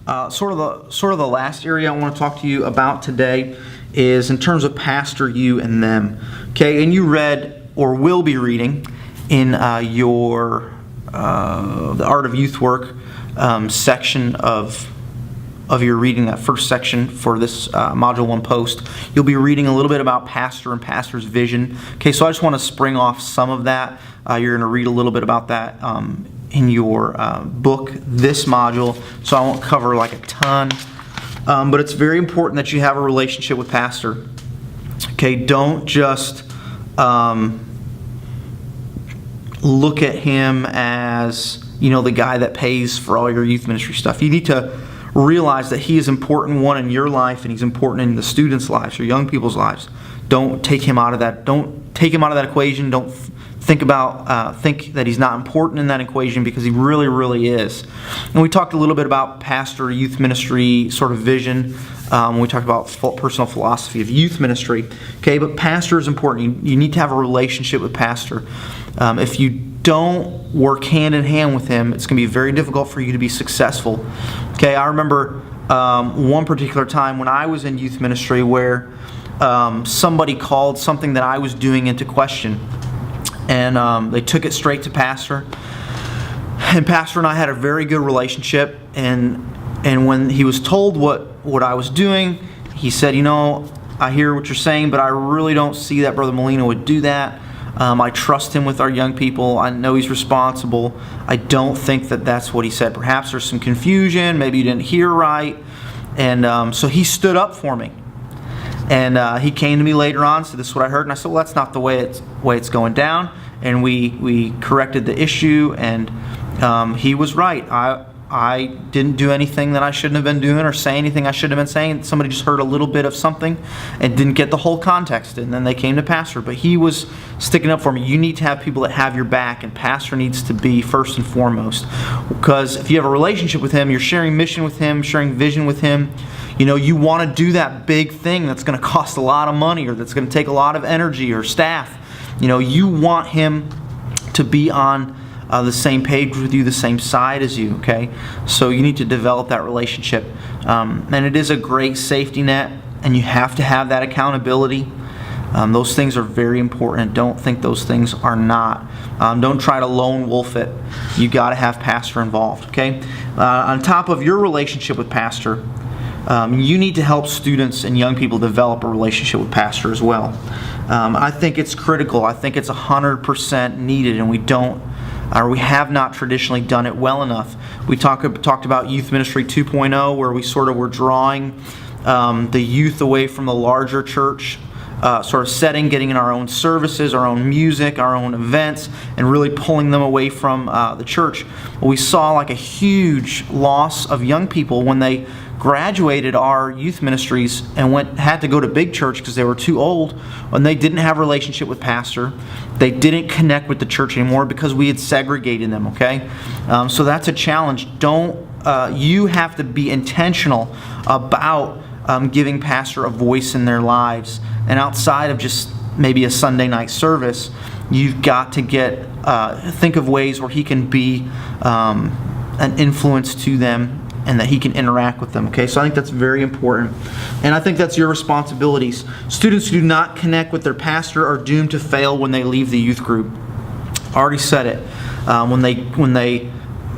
Sort of the last area I want to talk to you about today is in terms of pastor, you, and them. Okay, and you read or will be reading in your the Art of Youth Work section of your reading, that first section for this Module 1 post. You'll be reading a little bit about pastor and pastor's vision. Okay, so I just want to spring off some of that. You're going to read a little bit about that in your book, this module, so I won't cover like a ton. But it's very important that you have a relationship with pastor. Okay, don't just look at him as, the guy that pays for all your youth ministry stuff. You need to realize that he is important, one, in your life, and he's important in the students' lives or young people's lives. Don't take him out of that. Don't take him out of that equation. Don't think that he's not important in that equation, because he really, really is. And we talked a little bit about pastor youth ministry sort of vision. We talked about personal philosophy of youth ministry. Okay, but pastor is important. You need to have a relationship with pastor. If you don't work hand in hand with him, it's going to be very difficult for you to be successful. Okay, I remember one particular time when I was in youth ministry where somebody called something that I was doing into question. And they took it straight to pastor. And pastor and I had a very good relationship. And when he was told what I was doing, he said, I hear what you're saying, but I really don't see that Brother Molina would do that. I trust him with our young people. I know he's responsible. I don't think that that's what he said. Perhaps there's some confusion. Maybe you didn't hear right. And so he stood up for me. And he came to me later on, said, this is what I heard. And I said, well, that's not the way it's going down. And we corrected the issue, and he was right. I didn't do anything that I shouldn't have been doing or say anything I shouldn't have been saying. Somebody just heard a little bit of something and didn't get the whole context. And then they came to pastor. But he was sticking up for me. You need to have people that have your back, and pastor needs to be first and foremost. Because if you have a relationship with him, you're sharing mission with him, sharing vision with him. You want to do that big thing that's going to cost a lot of money, or that's going to take a lot of energy or staff. You want him to be on the same page with you, the same side as you, okay? So you need to develop that relationship. And it is a great safety net, and you have to have that accountability. Those things are very important. Don't think those things are not. Don't try to lone wolf it. You got to have pastor involved, okay? On top of your relationship with pastor, you need to help students and young people develop a relationship with pastor as well. I think it's critical. I think it's 100% needed, and we have not traditionally done it well enough. We talked about Youth Ministry 2.0, where we sort of were drawing the youth away from the larger church sort of setting, getting in our own services, our own music, our own events, and really pulling them away from the church. We saw like a huge loss of young people when they graduated our youth ministries and had to go to big church because they were too old, and they didn't have a relationship with pastor. They didn't connect with the church anymore because we had segregated them, okay? So that's a challenge. You have to be intentional about giving pastor a voice in their lives. And outside of just maybe a Sunday night service, you've got to think of ways where he can be an influence to them, and that he can interact with them. Okay, so I think that's very important. And I think that's your responsibilities. Students who do not connect with their pastor are doomed to fail when they leave the youth group. I already said it. When they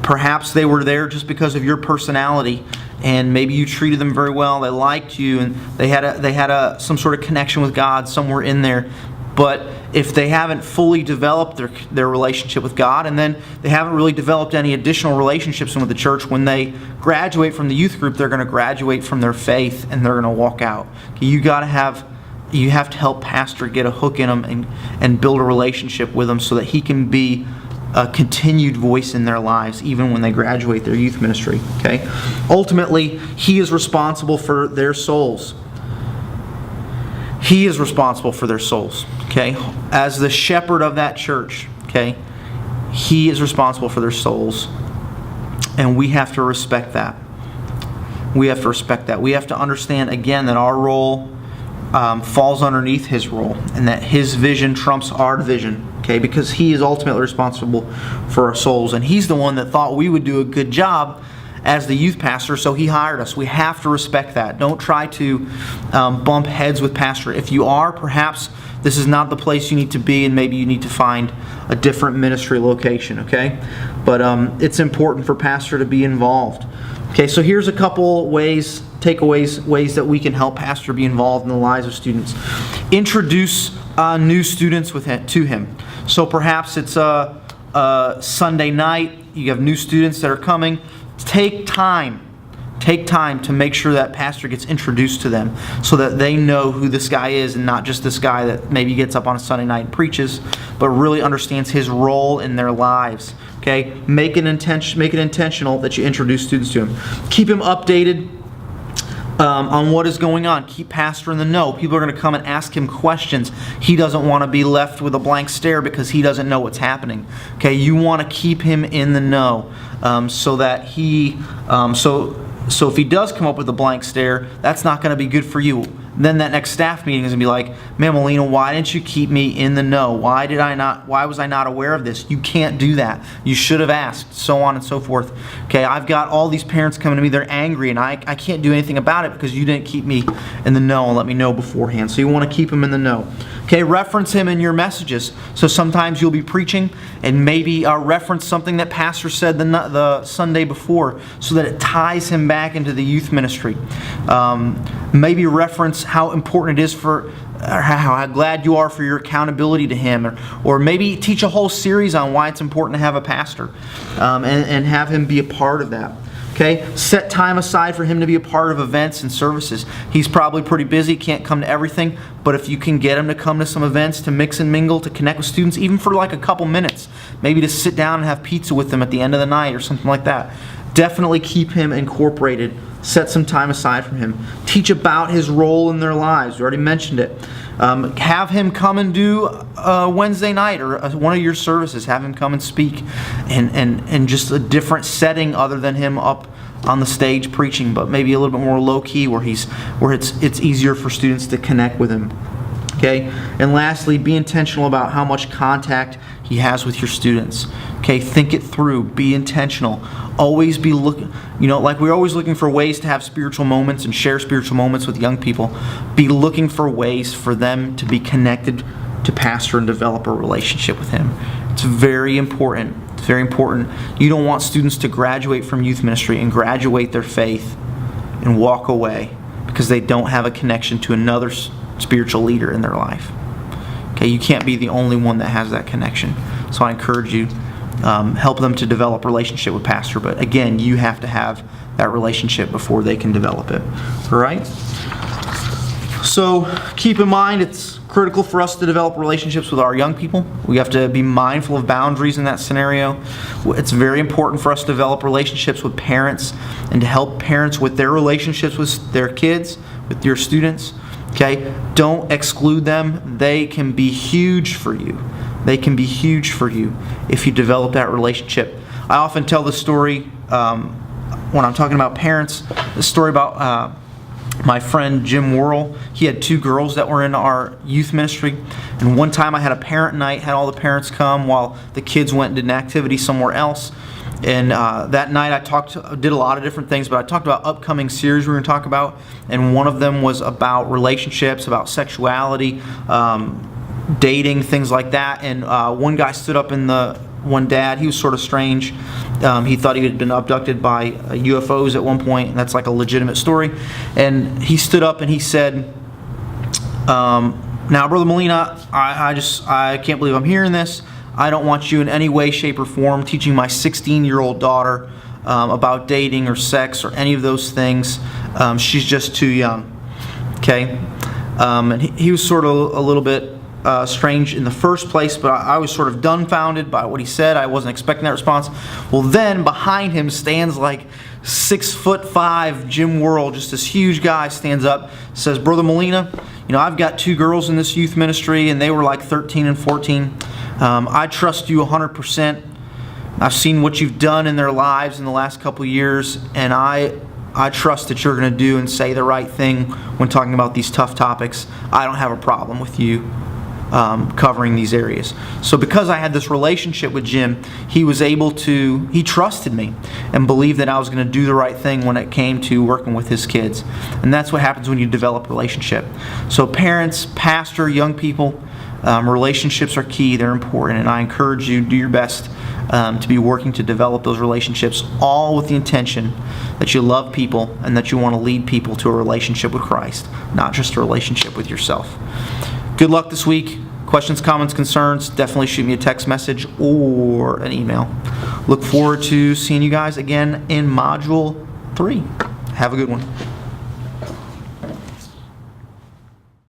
perhaps they were there just because of your personality, and maybe you treated them very well, they liked you, and they had some sort of connection with God somewhere in there. But if they haven't fully developed their relationship with God, and then they haven't really developed any additional relationships with the church, when they graduate from the youth group, they're going to graduate from their faith and they're going to walk out. You have to help pastor get a hook in them and build a relationship with them so that he can be a continued voice in their lives even when they graduate their youth ministry. Okay? Ultimately, he is responsible for their souls. He is responsible for their souls, okay? As the shepherd of that church, okay? He is responsible for their souls. And we have to respect that. We have to respect that. We have to understand, again, that our role falls underneath his role, and that his vision trumps our vision, okay? Because he is ultimately responsible for our souls. And he's the one that thought we would do a good job as the youth pastor, so he hired us. We have to respect that. Don't try to bump heads with pastor. If you are, perhaps this is not the place you need to be, and maybe you need to find a different ministry location, okay? But it's important for pastor to be involved. Okay, so here's a couple ways that we can help pastor be involved in the lives of students. Introduce new students to him. So perhaps it's a Sunday night, you have new students that are coming. Take time to make sure that pastor gets introduced to them so that they know who this guy is, and not just this guy that maybe gets up on a Sunday night and preaches, but really understands his role in their lives. Okay, make it intentional that you introduce students to him. Keep him updated on what is going on. Keep pastor in the know. People are going to come and ask him questions. He doesn't want to be left with a blank stare because he doesn't know what's happening. Okay, you want to keep him in the know so that he so if he does come up with a blank stare, that's not going to be good for you. Then that next staff meeting is going to be like, "Man, Molina, why didn't you keep me in the know? Why was I not aware of this? You can't do that. You should have asked," so on and so forth. Okay, I've got all these parents coming to me, they're angry, and I can't do anything about it because you didn't keep me in the know and let me know beforehand. So you want to keep him in the know. Okay, reference him in your messages. So sometimes you'll be preaching and maybe reference something that pastor said the Sunday before so that it ties him back into the youth ministry. Maybe reference how important it is how glad you are for your accountability to him, or maybe teach a whole series on why it's important to have a pastor and have him be a part of that. Okay, set time aside for him to be a part of events and services. He's probably pretty busy, can't come to everything, but if you can get him to come to some events, to mix and mingle, to connect with students, even for like a couple minutes, maybe to sit down and have pizza with them at the end of the night or something like that, definitely keep him incorporated. Set some time aside from him. Teach about his role in their lives. We already mentioned it. Have him come and do a Wednesday night or one of your services. Have him come and speak in just a different setting other than him up on the stage preaching, but maybe a little bit more low key where it's easier for students to connect with him. Okay? And lastly, be intentional about how much contact he has with your students. Okay, think it through. Be intentional. Always be looking, like we're always looking for ways to have spiritual moments and share spiritual moments with young people. Be looking for ways for them to be connected to pastor and develop a relationship with him. It's very important. It's very important. You don't want students to graduate from youth ministry and graduate their faith and walk away because they don't have a connection to another spiritual leader in their life. Okay, you can't be the only one that has that connection. So I encourage you, help them to develop a relationship with pastor. But again, you have to have that relationship before they can develop it. All right? So keep in mind, it's critical for us to develop relationships with our young people. We have to be mindful of boundaries in that scenario. It's very important for us to develop relationships with parents and to help parents with their relationships with their kids, with your students. Okay? Don't exclude them. They can be huge for you. They can be huge for you if you develop that relationship. I often tell the story when I'm talking about parents, the story about my friend Jim Worrell. He had 2 girls that were in our youth ministry. And one time I had a parent night, had all the parents come while the kids went and did an activity somewhere else. And that night I did a lot of different things, but I talked about upcoming series we're going to talk about. And one of them was about relationships, about sexuality, dating, things like that. And one guy stood up one dad, he was sort of strange. He thought he had been abducted by UFOs at one point, and that's like a legitimate story. And he stood up and he said, "Now, Brother Molina, I can't believe I'm hearing this. I don't want you in any way, shape, or form teaching my 16-year-old daughter about dating or sex or any of those things. She's just too young." Okay? And he was sort of a little bit strange in the first place, but I was sort of dumbfounded by what he said. I wasn't expecting that response. Well, then behind him stands like 6'5" Jim Worrell, just this huge guy, stands up, says, "Brother Molina, I've got 2 girls in this youth ministry, and they were like 13 and 14. I trust you 100%. I've seen what you've done in their lives in the last couple of years, and I trust that you're going to do and say the right thing when talking about these tough topics. I don't have a problem with you covering these areas. So because I had this relationship with Jim, he trusted me and believed that I was going to do the right thing when it came to working with his kids. And that's what happens when you develop a relationship. So parents, pastor, young people, relationships are key. They're important. And I encourage you to do your best to be working to develop those relationships, all with the intention that you love people and that you want to lead people to a relationship with Christ, not just a relationship with yourself. Good luck this week. Questions, comments, concerns, definitely shoot me a text message or an email. Look forward to seeing you guys again in Module 3. Have a good one.